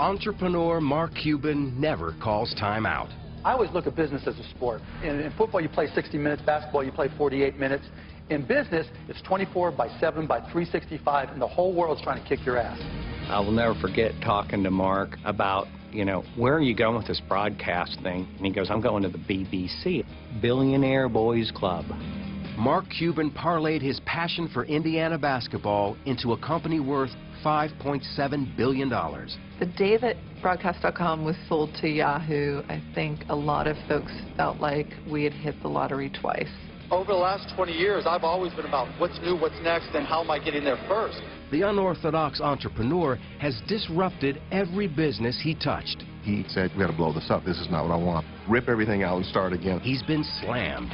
Entrepreneur Mark Cuban never calls time out. I always look at business as a sport. In football, you play 60 minutes. Basketball, you play 48 minutes. In business, it's 24/7/365, and the whole world's trying to kick your ass. I will never forget talking to Mark about, where are you going with this broadcast thing? And he goes, I'm going to the BBC, Billionaire Boys Club. Mark Cuban parlayed his passion for Indiana basketball into a company worth $5.7 billion. The day that Broadcast.com was sold to Yahoo, I think a lot of folks felt like we had hit the lottery twice. Over the last 20 years, I've always been about what's new, what's next, and how am I getting there first. The unorthodox entrepreneur has disrupted every business he touched. He said, we got to blow this up. This is not what I want. Rip everything out and start again. He's been slammed,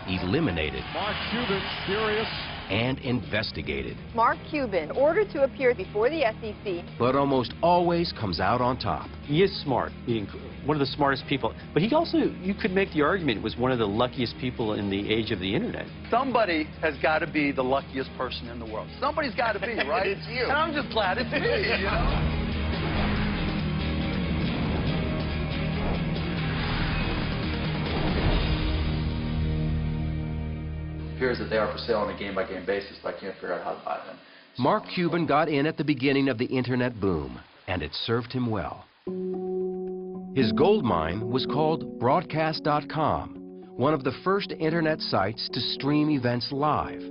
eliminated, Mark Cuban, serious, and investigated. Mark Cuban ordered to appear before the SEC. But almost always comes out on top. He is smart, being one of the smartest people. But he also, you could make the argument, was one of the luckiest people in the age of the internet. Somebody has got to be the luckiest person in the world. Somebody's got to be, right? It's you. And I'm just glad it's me, It appears that they are for sale on a game-by-game basis, but I can't figure out how to buy them. Mark Cuban got in at the beginning of the internet boom, and it served him well. His gold mine was called Broadcast.com, one of the first internet sites to stream events live.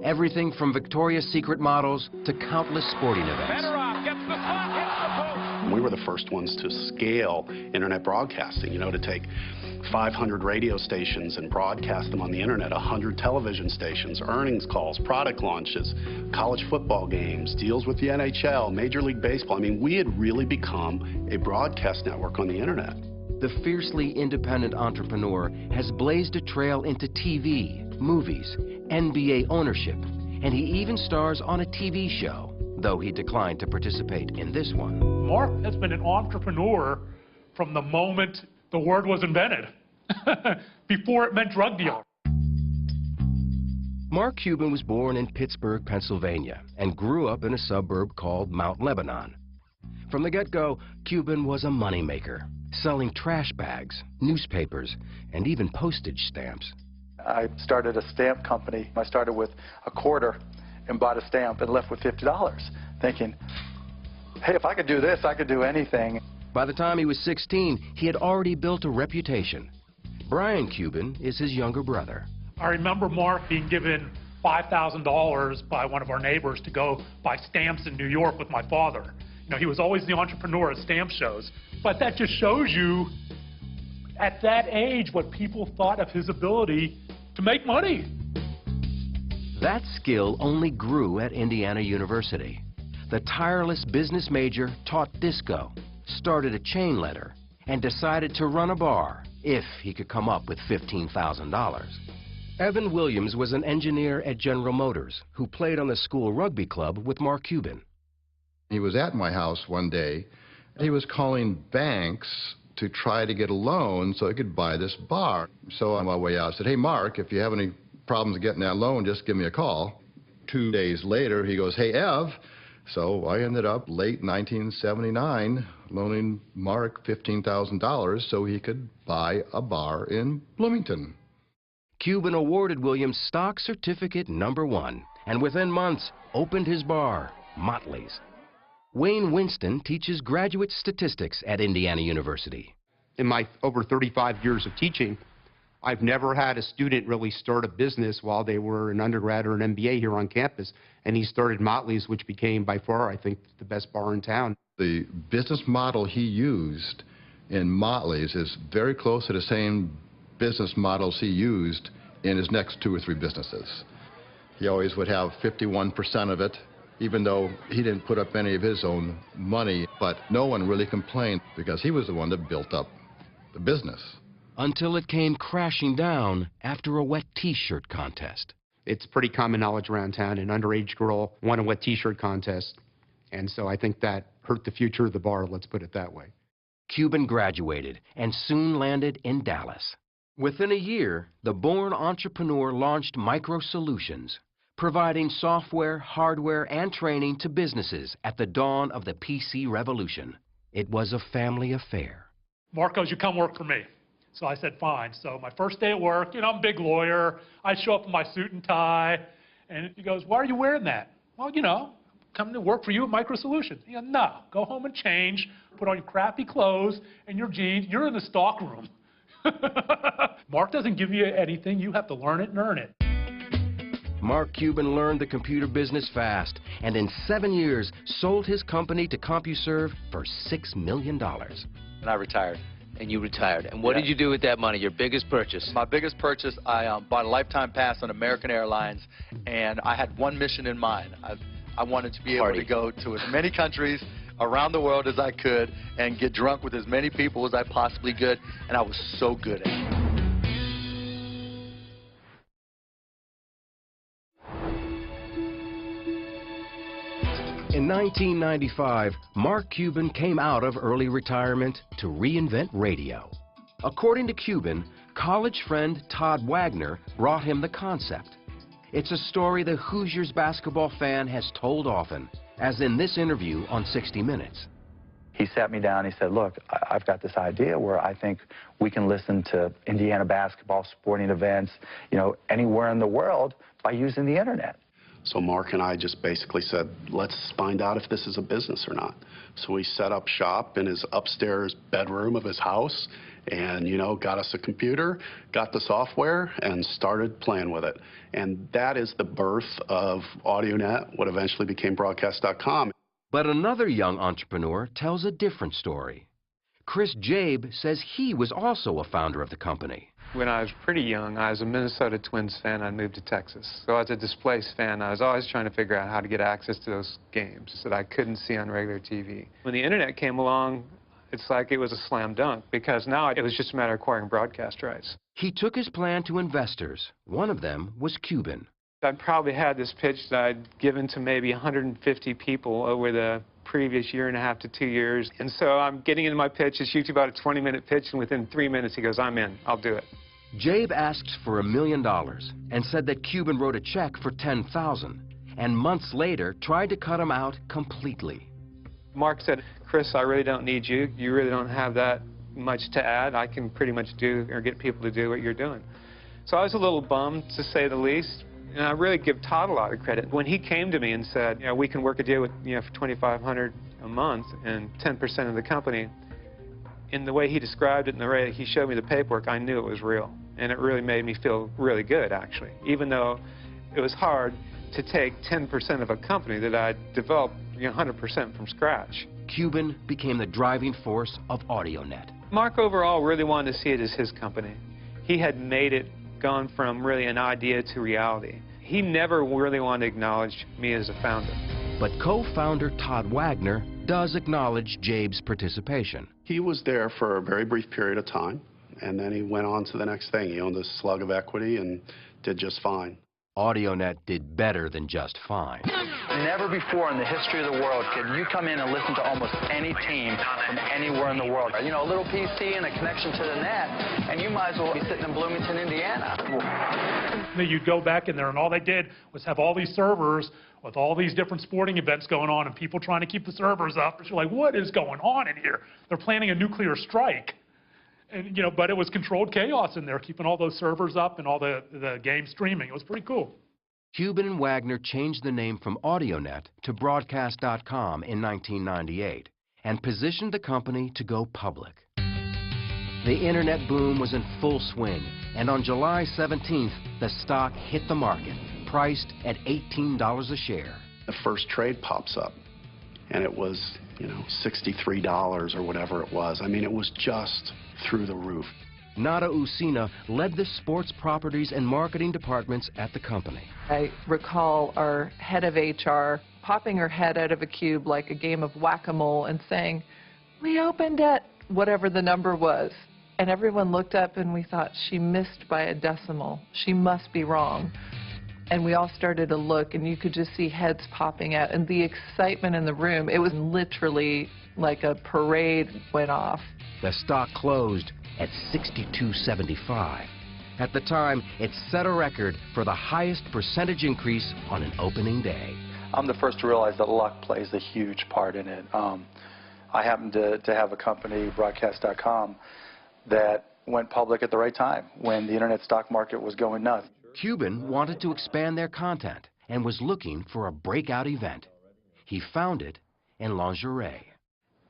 Everything from Victoria's Secret models to countless sporting events. We were the first ones to scale internet broadcasting, to take 500 radio stations and broadcast them on the internet, 100 television stations, earnings calls, product launches, college football games, deals with the NHL, Major League Baseball. I mean, we had really become a broadcast network on the internet. The fiercely independent entrepreneur has blazed a trail into TV, movies, NBA ownership, and he even stars on a TV show, though he declined to participate in this one. Mark has been an entrepreneur from the moment the word was invented, before it meant drug dealer. Mark Cuban was born in Pittsburgh, Pennsylvania, and grew up in a suburb called Mount Lebanon. From the get-go, Cuban was a moneymaker, selling trash bags, newspapers, and even postage stamps. I started a stamp company. I started with a quarter and bought a stamp and left with $50, thinking, hey, if I could do this, I could do anything. By the time he was 16, he had already built a reputation. Brian Cuban is his younger brother. I remember Mark being given $5,000 by one of our neighbors to go buy stamps in New York with my father. He was always the entrepreneur at stamp shows. But that just shows you, at that age, what people thought of his ability to make money. That skill only grew at Indiana University. The tireless business major taught disco, started a chain letter, and decided to run a bar if he could come up with $15,000. Evan Williams was an engineer at General Motors who played on the school rugby club with Mark Cuban. He was at my house one day. He was calling banks to try to get a loan so he could buy this bar. So on my way out, I said, hey, Mark, if you have any problems getting that loan, just give me a call. 2 days later, he goes, hey, Ev. So I ended up, late 1979, loaning Mark $15,000 so he could buy a bar in Bloomington. Cuban awarded Williams stock certificate #1, and within months, opened his bar, Motley's. Wayne Winston teaches graduate statistics at Indiana University. In my over 35 years of teaching, I've never had a student really start a business while they were an undergrad or an MBA here on campus, and he started Motley's, which became by far, I think, the best bar in town. The business model he used in Motley's is very close to the same business models he used in his next 2 or 3 businesses. He always would have 51% of it, even though he didn't put up any of his own money, but no one really complained because he was the one that built up the business. Until it came crashing down after a wet T-shirt contest. It's pretty common knowledge around town. An underage girl won a wet T-shirt contest, and so I think that hurt the future of the bar, let's put it that way. Cuban graduated and soon landed in Dallas. Within a year, the born entrepreneur launched Micro Solutions, providing software, hardware, and training to businesses at the dawn of the PC revolution. It was a family affair. Mark goes, you come work for me. So I said, fine. So my first day at work, I'm a big lawyer. I show up in my suit and tie. And he goes, why are you wearing that? Well, coming to work for you at Micro Solutions. He goes, no, go home and change, put on your crappy clothes and your jeans. You're in the stock room. Mark doesn't give you anything. You have to learn it and earn it. Mark Cuban learned the computer business fast, and in 7 years sold his company to CompuServe for $6 million. And I retired. And you retired. And what did you do with that money, your biggest purchase? My biggest purchase, I bought a lifetime pass on American Airlines, and I had one mission in mind. I wanted to be able to go to as many countries around the world as I could and get drunk with as many people as I possibly could, and I was so good at it. In 1995, Mark Cuban came out of early retirement to reinvent radio. According to Cuban, college friend Todd Wagner brought him the concept. It's a story the Hoosiers basketball fan has told often, as in this interview on 60 Minutes. He sat me down and he said, look, I've got this idea where I think we can listen to Indiana basketball, sporting events, anywhere in the world by using the internet. So Mark and I just basically said, let's find out if this is a business or not. So we set up shop in his upstairs bedroom of his house and, got us a computer, got the software, and started playing with it. And that is the birth of AudioNet, what eventually became Broadcast.com. But another young entrepreneur tells a different story. Chris Jabe says he was also a founder of the company. When I was pretty young, I was a Minnesota Twins fan. I moved to Texas. So as a displaced fan, I was always trying to figure out how to get access to those games that I couldn't see on regular TV. When the internet came along, it's like it was a slam dunk, because now it was just a matter of acquiring broadcast rights. He took his plan to investors. One of them was Cuban. I'd probably had this pitch that I'd given to maybe 150 people over the previous year and a half to 2 years. And so I'm getting into my pitch. It's usually about a 20-minute pitch, and within 3 minutes he goes, I'm in. I'll do it. Jabe asked for $1 million and said that Cuban wrote a check for $10,000 and months later tried to cut him out completely. Mark said, Chris, I really don't need you. You really don't have that much to add. I can pretty much do or get people to do what you're doing. So I was a little bummed, to say the least. And I really give Todd a lot of credit. When he came to me and said, we can work a deal with, for $2,500 a month and 10% of the company, in the way he described it and the way he showed me the paperwork, I knew it was real. And it really made me feel really good, actually, even though it was hard to take 10% of a company that I'd developed 100% from scratch. Cuban became the driving force of AudioNet. Mark overall really wanted to see it as his company. He had made it, gone from really an idea to reality. He never really wanted to acknowledge me as a founder. But co-founder Todd Wagner does acknowledge Jabe's participation. He was there for a very brief period of time, and then he went on to the next thing. He owned a slug of equity and did just fine. AudioNet did better than just fine. Never before in the history of the world could you come in and listen to almost any team from anywhere in the world. A little PC and a connection to the net, and you might as well be sitting in Bloomington, Indiana. You'd go back in there, and all they did was have all these servers with all these different sporting events going on and people trying to keep the servers up. You're like, what is going on in here? They're planning a nuclear strike. And, but it was controlled chaos in there, keeping all those servers up and all the game streaming. It was pretty cool. Cuban and Wagner changed the name from AudioNet to Broadcast.com in 1998 and positioned the company to go public. The internet boom was in full swing, and on July 17th, the stock hit the market, priced at $18 a share. The first trade pops up, and it was, $63 or whatever it was. I mean, it was just through the roof. Nada Usina led the sports properties and marketing departments at the company. I recall our head of HR popping her head out of a cube like a game of whack-a-mole and saying, we opened at whatever the number was. And everyone looked up and we thought, she missed by a decimal. She must be wrong. And we all started to look, and you could just see heads popping out. And the excitement in the room, it was literally like a parade went off. The stock closed at $62.75. At the time, it set a record for the highest percentage increase on an opening day. I'm the first to realize that luck plays a huge part in it. I happen to have a company, broadcast.com, that went public at the right time when the internet stock market was going nuts. Cuban wanted to expand their content and was looking for a breakout event. He found it in lingerie.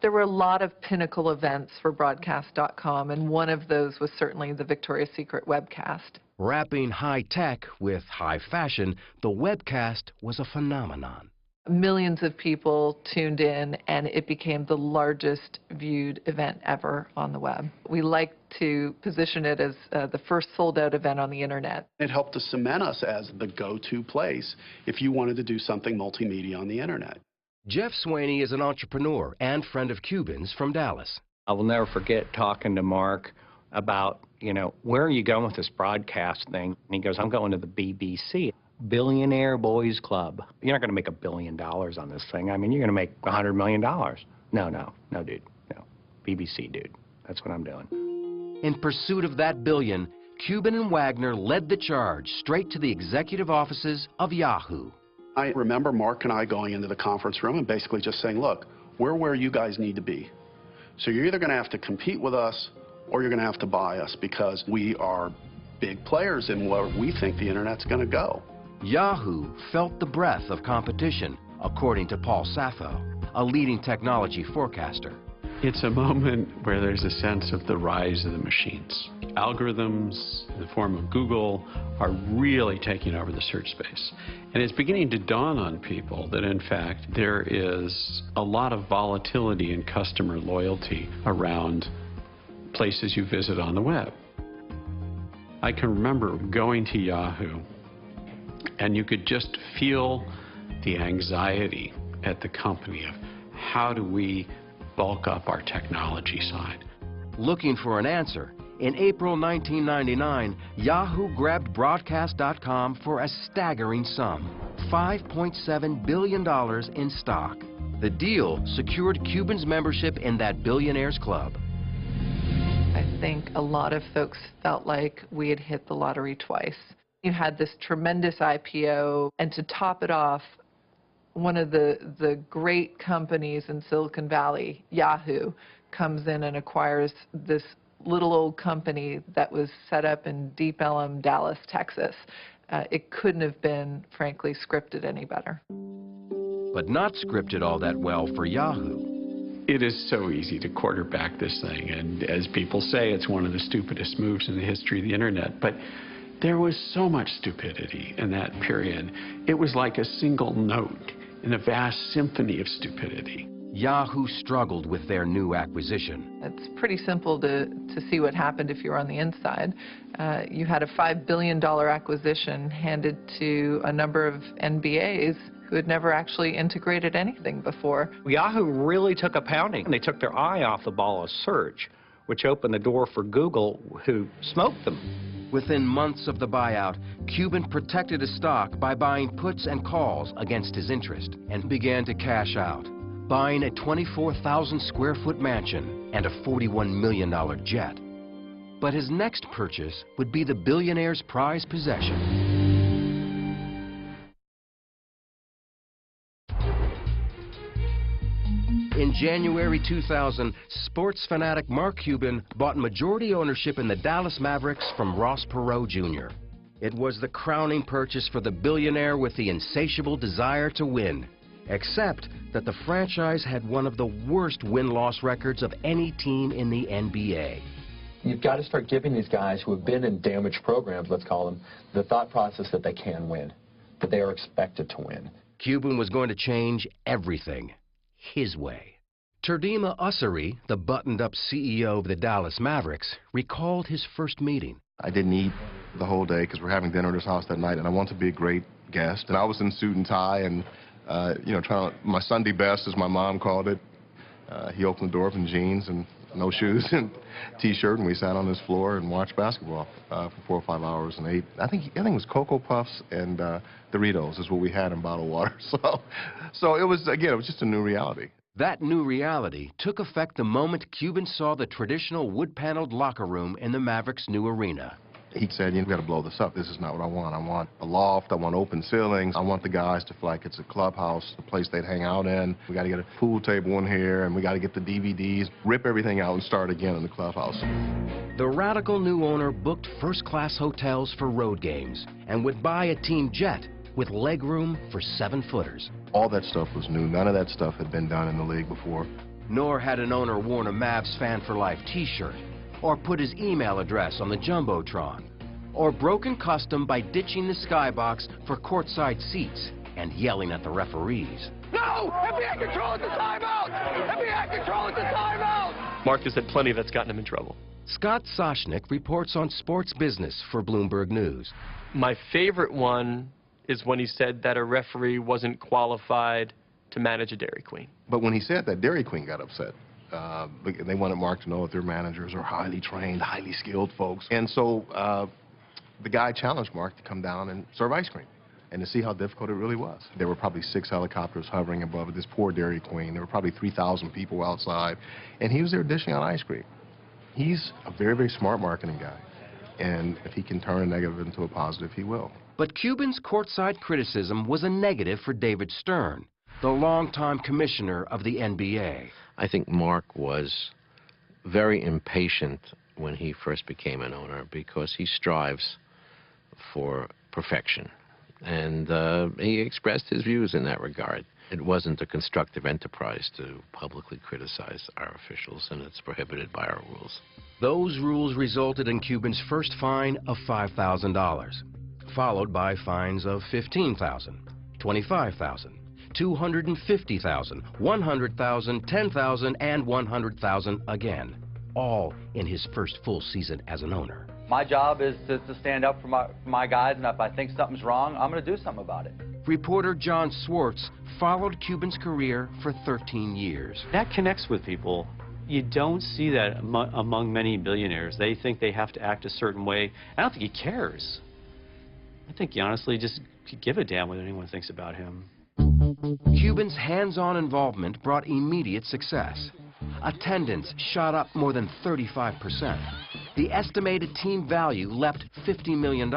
There were a lot of pinnacle events for broadcast.com, and one of those was certainly the Victoria's Secret webcast. Wrapping high tech with high fashion, the webcast was a phenomenon. Millions of people tuned in, and it became the largest viewed event ever on the web. We like to position it as the first sold-out event on the internet. It helped to cement us as the go-to place if you wanted to do something multimedia on the internet. Jeff Swaney is an entrepreneur and friend of Cuban's from Dallas. I will never forget talking to Mark about, where are you going with this broadcast thing? And he goes, I'm going to the BBC. Billionaire Boys Club. You're not going to make $1 billion on this thing. I mean, you're going to make $100 million. No, dude. No. BBC, dude. That's what I'm doing. In pursuit of that billion, Cuban and Wagner led the charge straight to the executive offices of Yahoo. I remember Mark and I going into the conference room and basically just saying, look, we're where you guys need to be. So you're either going to have to compete with us or you're going to have to buy us because we are big players in where we think the internet's going to go. Yahoo felt the breath of competition, according to Paul Sappho, a leading technology forecaster. It's a moment where there's a sense of the rise of the machines. Algorithms in the form of Google are really taking over the search space. And it's beginning to dawn on people that, in fact, there is a lot of volatility in customer loyalty around places you visit on the web. I can remember going to Yahoo, and you could just feel the anxiety at the company of how do we bulk up our technology side. Looking for an answer, in April 1999, Yahoo grabbed broadcast.com for a staggering sum, $5.7 billion in stock. The deal secured Cuban's membership in that billionaires club. I think a lot of folks felt like we had hit the lottery twice. You had this tremendous IPO, and to top it off, one of the great companies in Silicon Valley, Yahoo, comes in and acquires this little old company that was set up in Deep Ellum, Dallas, Texas. It couldn't have been, frankly, scripted any better. But not scripted all that well for Yahoo. It is so easy to quarterback this thing, and as people say, it's one of the stupidest moves in the history of the internet. But there was so much stupidity in that period. It was like a single note in a vast symphony of stupidity. Yahoo struggled with their new acquisition. It's pretty simple to see what happened if you were on the inside. You had a $5 billion acquisition handed to a number of NBAs who had never actually integrated anything before. Yahoo really took a pounding. They took their eye off the ball of search, which opened the door for Google, who smoked them. Within months of the buyout, Cuban protected his stock by buying puts and calls against his interest and began to cash out, buying a 24,000 square foot mansion and a $41 million jet. But his next purchase would be the billionaire's prized possession. In January 2000, sports fanatic Mark Cuban bought majority ownership in the Dallas Mavericks from Ross Perot Jr. It was the crowning purchase for the billionaire with the insatiable desire to win, except that the franchise had one of the worst win-loss records of any team in the NBA. You've got to start giving these guys who have been in damaged programs, let's call them, the thought process that they can win, that they are expected to win. Cuban was going to change everything his way. Turdima Ussery, the buttoned-up CEO of the Dallas Mavericks, recalled his first meeting. I didn't eat the whole day because we're having dinner at his house that night, and I wanted to be a great guest. And I was in suit and tie and, trying to, my Sunday best, as my mom called it. He opened the door up in jeans and no shoes and T-shirt, and we sat on his floor and watched basketball for 4 or 5 hours and ate. I think it was Cocoa Puffs and Doritos is what we had in bottled water. So it was, again, it was just a new reality. That new reality took effect the moment Cuban saw the traditional wood-paneled locker room in the Mavericks' new arena. He said, you got to blow this up. This is not what I want. I want a loft. I want open ceilings. I want the guys to feel like it's a clubhouse, a place they'd hang out in. We got to get a pool table in here, and we got to get the DVDs, rip everything out and start again in the clubhouse. The radical new owner booked first-class hotels for road games and would buy a team jet with legroom for 7-footers. All that stuff was new. None of that stuff had been done in the league before. Nor had an owner worn a Mavs Fan for Life t-shirt, or put his email address on the Jumbotron, or broken custom by ditching the skybox for courtside seats and yelling at the referees. No! NBA control at the timeout! NBA control at the timeout! Mark has had plenty that's gotten him in trouble. Scott Soshnick reports on sports business for Bloomberg News. My favorite one is when he said that a referee wasn't qualified to manage a Dairy Queen. But when he said that, Dairy Queen got upset. They wanted Mark to know that their managers are highly trained, highly skilled folks. And so the guy challenged Mark to come down and serve ice cream and to see how difficult it really was. There were probably 6 helicopters hovering above this poor Dairy Queen. There were probably 3,000 people outside, and he was there dishing out ice cream. He's a very, very smart marketing guy, and if he can turn a negative into a positive, he will. But Cuban's courtside criticism was a negative for David Stern, the longtime commissioner of the NBA. I think Mark was very impatient when he first became an owner because he strives for perfection. And he expressed his views in that regard. It wasn't a constructive enterprise to publicly criticize our officials, and it's prohibited by our rules. Those rules resulted in Cuban's first fine of $5,000, followed by fines of $15,000, $25,000, $250,000, $100,000, $10,000, and $100,000 again, all in his first full season as an owner. My job is to stand up for my guys, and if I think something's wrong, I'm going to do something about it. Reporter John Swartz followed Cuban's career for 13 years. That connects with people. You don't see that among many billionaires. They think they have to act a certain way. I don't think he cares. I think he honestly just could give a damn what anyone thinks about him. Cuban's hands-on involvement brought immediate success. Attendance shot up more than 35%. The estimated team value leapt $50 million.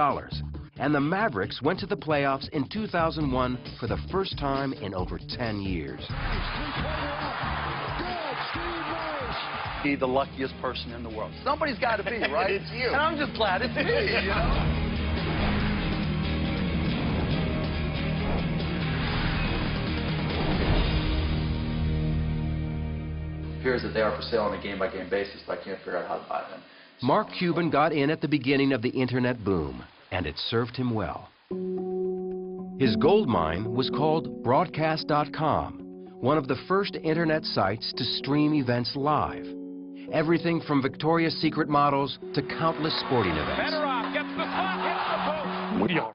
And the Mavericks went to the playoffs in 2001 for the first time in over 10 years. Be the luckiest person in the world. Somebody's got to be, right? It's you. And I'm just glad it's me, you know? It appears that they are for sale on a game-by-game basis, but I can't figure out how to buy them. Mark Cuban got in at the beginning of the internet boom, and it served him well. His gold mine was called Broadcast.com, one of the first internet sites to stream events live. Everything from Victoria's Secret models to countless sporting events. Gets the spot, hits the post.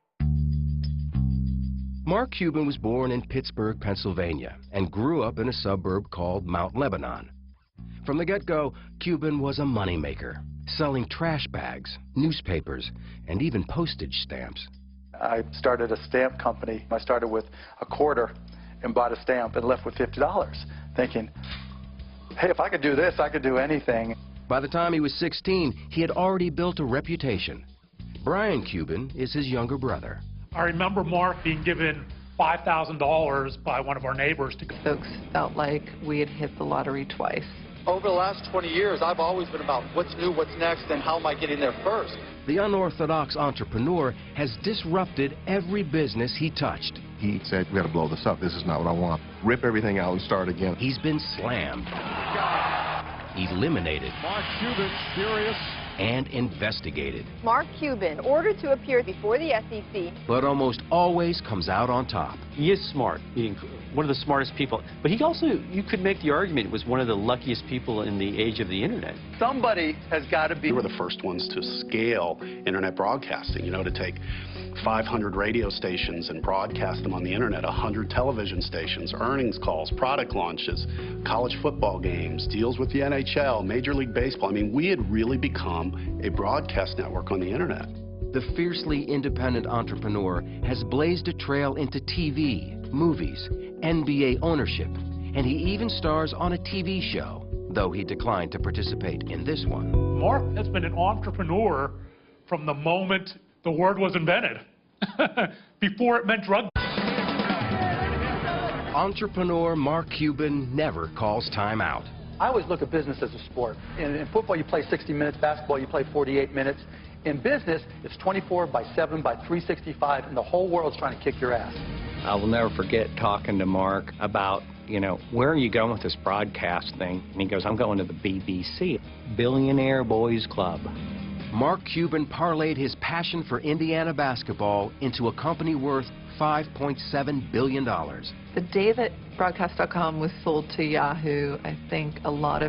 Mark Cuban was born in Pittsburgh, Pennsylvania, and grew up in a suburb called Mount Lebanon. From the get-go, Cuban was a moneymaker, selling trash bags, newspapers, and even postage stamps. I started a stamp company. I started with a quarter and bought a stamp and left with $50, thinking, hey, if I could do this, I could do anything. By the time he was 16, he had already built a reputation. Brian Cuban is his younger brother. I remember Mark being given $5,000 by one of our neighbors to go. Folks felt like we had hit the lottery twice. Over the last 20 years, I've always been about what's new, what's next, and how am I getting there first. The unorthodox entrepreneur has disrupted every business he touched. He said, we got to blow this up. This is not what I want. Rip everything out and start again. He's been slammed, eliminated, Mark Cuban, furious, and investigated. Mark Cuban, ordered to appear before the SEC. But almost always comes out on top. He is smart, one of the smartest people. But he also, you could make the argument, was one of the luckiest people in the age of the internet. Somebody has got to be. We were the first ones to scale internet broadcasting, you know, to take 500 radio stations and broadcast them on the internet, 100 television stations, earnings calls, product launches, college football games, deals with the NHL, Major League Baseball. I mean, we had really become a broadcast network on the internet. The fiercely independent entrepreneur has blazed a trail into TV, movies, NBA ownership, and he even stars on a TV show, though he declined to participate in this one. Mark has been an entrepreneur from the moment the word was invented, before it meant drug. Entrepreneur Mark Cuban never calls time out. I always look at business as a sport. In football, you play 60 minutes. Basketball, you play 48 minutes. In business, it's 24/7/365, and the whole world's trying to kick your ass. I will never forget talking to Mark about, where are you going with this broadcast thing? And he goes, I'm going to the BBC, Billionaire Boys Club. Mark Cuban parlayed his passion for Indiana basketball into a company worth $5.7 billion. The day that broadcast.com was sold to Yahoo, I think a lot of